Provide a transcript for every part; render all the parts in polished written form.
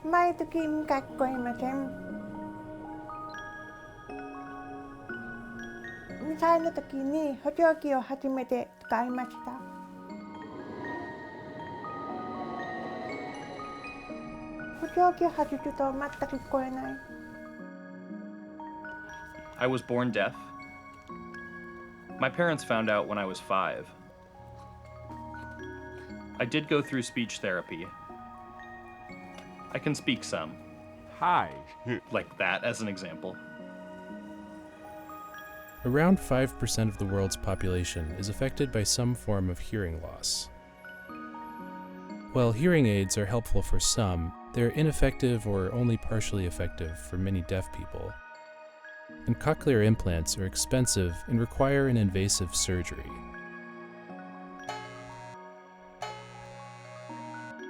毎時聞こえません。2歳の時に補聴器を初めて使いました。補聴器を外すと全く聞こえない。I was born deaf. My parents found out when I was 5. I did go through speech therapy. I can speak some. Hi. Like that as an example. Around 5% of the world's population is affected by some form of hearing loss. While hearing aids are helpful for some, they're ineffective or only partially effective for many deaf people. And cochlear implants are expensive and require an invasive surgery.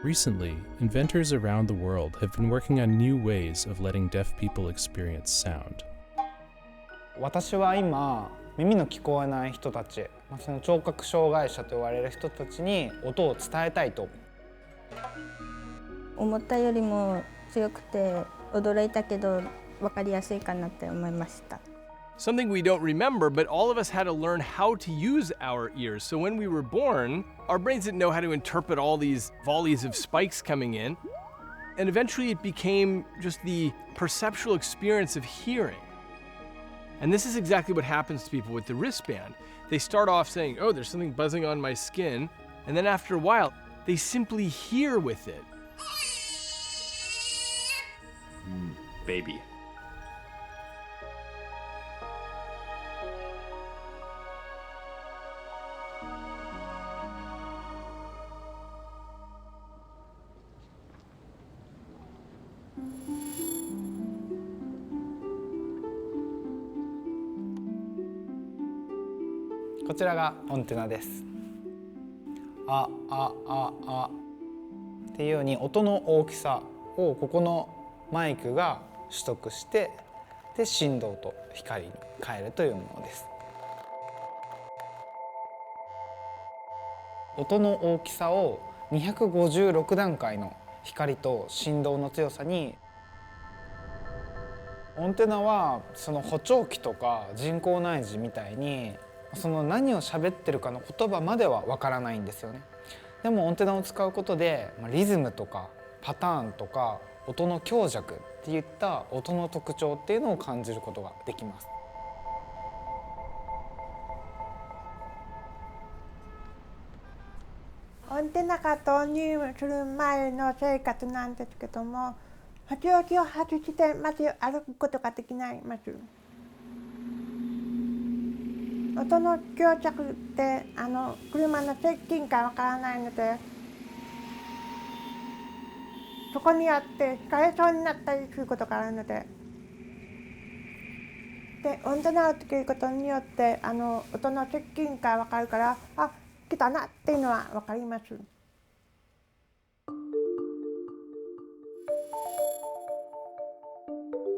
Recently, inventors around the world have been working on new ways of letting deaf people experience sound. 私は今耳の聞こえない人たち、その聴覚障害者と言われる人たちに音を伝えたいと。思ったよりも強くて驚いたけど分かりやすいかなって思いました。Something we don't remember, but all of us had to learn how to use our ears. So when we were born, our brains didn't know how to interpret all these volleys of spikes coming in. And eventually it became just the perceptual experience of hearing. And this is exactly what happens to people with the wristband. They start off saying, oh, there's something buzzing on my skin. And then after a while, they simply hear with it. Baby. こちらがオンテナです。あっていうように音の大きさをここのマイクが取得して、で振動と光に変えるというものです。音の大きさを256段階の光と振動の強さに。オンテナはその補聴器とか人工内耳みたいにその何を喋ってるかの言葉まではわからないんですよね。でもオンテナを使うことでリズムとかパターンとか音の強弱っていった音の特徴っていうのを感じることができます。オンテナが導入する前の生活なんですけども、補聴器を外してまず歩くことができないます。音の強弱って車の接近かわからないので、そこにあってひかれそうになったりすることがあるので、オンテナをつけることによって音の接近かわかるから、あ、来たなっていうのはわかります。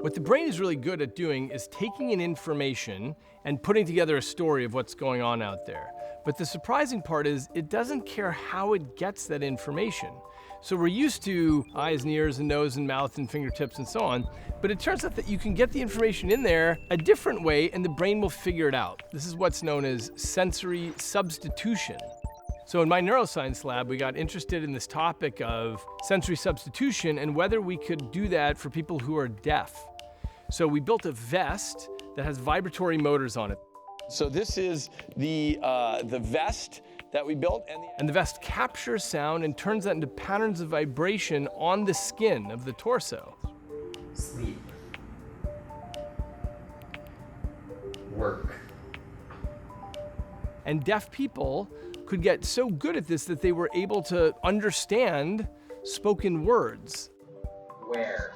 What the brain is really good at doing is taking in information and putting together a story of what's going on out there. But the surprising part is it doesn't care how it gets that information. So we're used to eyes and ears and nose and mouth and fingertips and so on, but it turns out that you can get the information in there a different way and the brain will figure it out. This is what's known as sensory substitution. So in my neuroscience lab, we got interested in this topic of sensory substitution and whether we could do that for people who are deaf. So we built a vest that has vibratory motors on it. So this is the vest that we built. And the vest captures sound and turns that into patterns of vibration on the skin of the torso. Sleep. Work. And deaf people could get so good at this that they were able to understand spoken words. Where?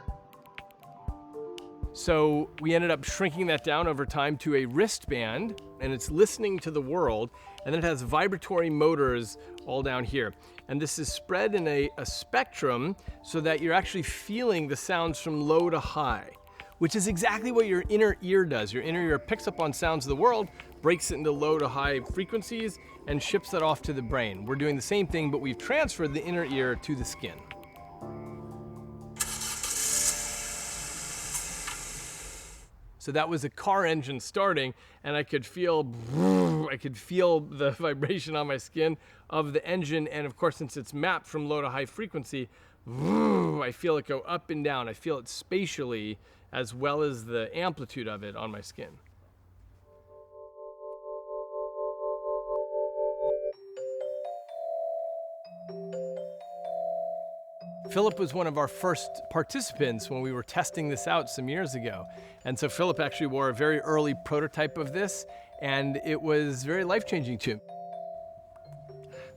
So we ended up shrinking that down over time to a wristband, and it's listening to the world, and then it has vibratory motors all down here. And this is spread in a spectrum so that you're actually feeling the sounds from low to high, which is exactly what your inner ear does. Your inner ear picks up on sounds of the world, breaks it into low to high frequencies, and ships that off to the brain. We're doing the same thing, but we've transferred the inner ear to the skin. So that was a car engine starting, and I could feel the vibration on my skin of the engine. And of course, since it's mapped from low to high frequency, I feel it go up and down. I feel it spatially as well as the amplitude of it on my skin. Philip was one of our first participants when we were testing this out some years ago. And so Philip actually wore a very early prototype of this, and it was very life-changing to him.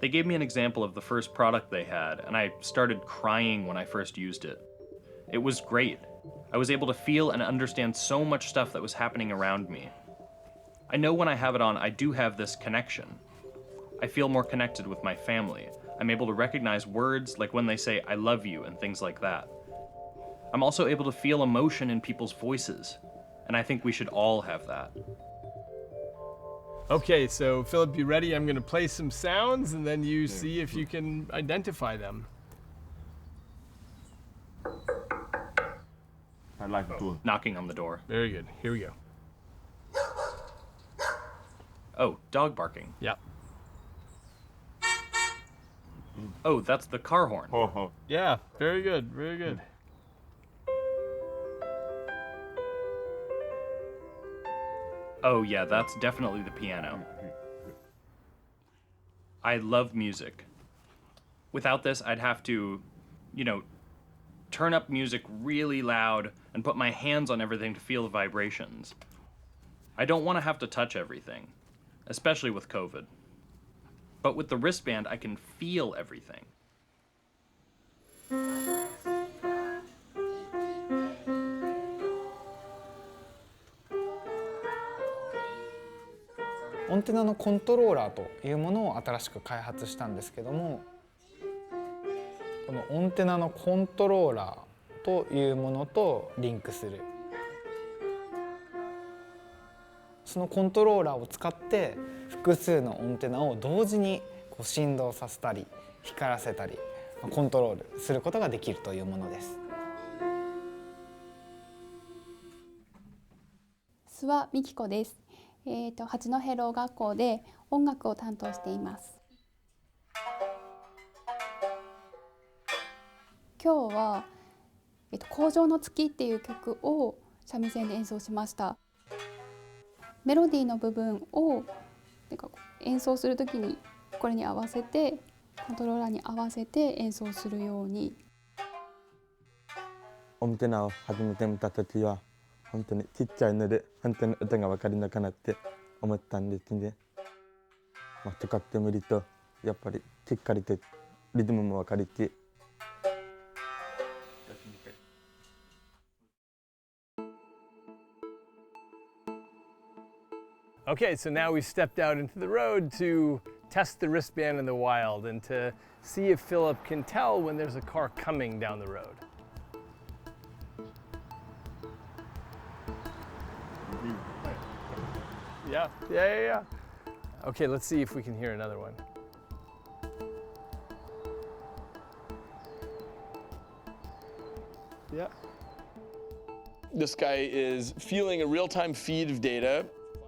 They gave me an example of the first product they had, and I started crying when I first used it. It was great. I was able to feel and understand so much stuff that was happening around me. I know when I have it on, I do have this connection. I feel more connected with my family. I'm able to recognize words like when they say, "I love you," and things like that. I'm also able to feel emotion in people's voices, and I think we should all have that. Okay, so Philip, you ready? I'm gonna play some sounds and then you see if you can identify them. I like to. Knocking on the door. Very good, here we go. Oh, dog barking. Yeah. Oh, that's the car horn. Ho ho. Yeah, very good, very good. Oh yeah, that's definitely the piano. I love music. Without this, I'd have to, turn up music really loud and put my hands on everything to feel the vibrations. I don't want to have to touch everything, especially with COVID. But with the wristband, I can feel everything. オンテナのコントローラーというものを新しく開発したんですけども、このオンテナのコントローラーというものとリンクする。そのコントローラーを使って複数のオンテナを同時に振動させたり光らせたりコントロールすることができるというものです。諏訪美希子です。八戸ろう学校で音楽を担当しています。今日は、工場の月っていう曲を三味線で演奏しました。メロディーの部分を演奏するときにこれに合わせてコントローラーに合わせて演奏するように。オンテナを初めて見たときは本当にちっちゃいので本当に歌が分かるのかなって思ったんですね。使ってみるとやっぱりしっかりとリズムも分かるし。Okay, so now we stepped out into the road to test the wristband in the wild and to see if Philip can tell when there's a car coming down the road. Yeah. Okay, let's see if we can hear another one. Yeah. This guy is feeling a real-time feed of data.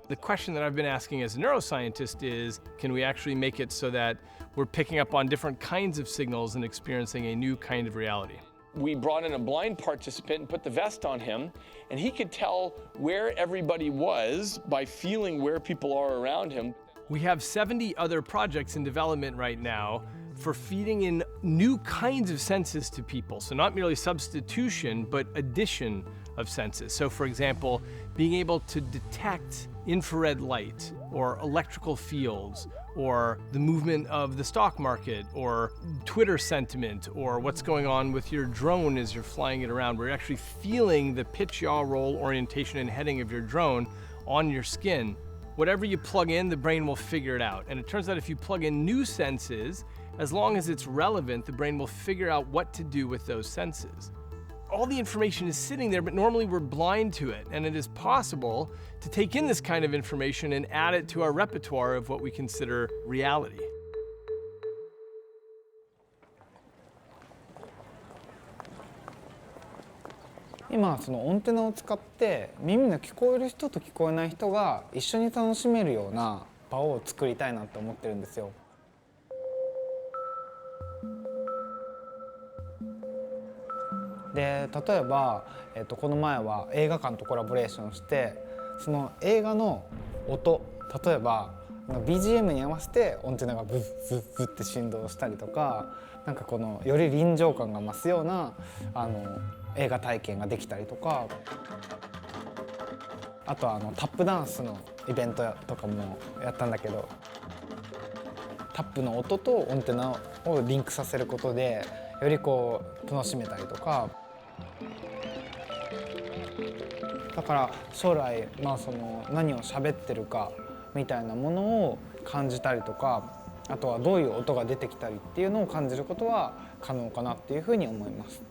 The question that I've been asking as a neuroscientist is, can we actually make it so that we're picking up on different kinds of signals and experiencing a new kind of reality? We brought in a blind participant and put the vest on him, and he could tell where everybody was by feeling where people are around him. We have 70 other projects in development right now for feeding in new kinds of senses to people. So not merely substitution, but addition of senses. So for example, being able to detect infrared light or electrical fields or the movement of the stock market or Twitter sentiment or what's going on with your drone as you're flying it around. We're actually feeling the pitch, yaw, roll, orientation, and heading of your drone on your skin. Whatever you plug in, the brain will figure it out. And it turns out if you plug in new senses, as long as it's relevant, the brain will figure out what to do with those senses. All the information is sitting there, but normally we're blind to it. And it is possible to take in this kind of information and add it to our repertoire of what we consider reality. 今そのオンテナを使って耳の聞こえる人と聞こえない人が一緒に楽しめるような場を作りたいなって思ってるんですよ。で例えば、この前は映画館とコラボレーションしてその映画の音、例えばBGM に合わせてオンテナがブッブッブッって振動したりとか、なんかこのより臨場感が増すような映画体験ができたりとか、あとはタップダンスのイベントとかもやったんだけど、タップの音とオンテナをリンクさせることでよりこう楽しめたりとか、だから将来、その何を喋ってるかみたいなものを感じたりとか、あとはどういう音が出てきたりっていうのを感じることは可能かなっていうふうに思います。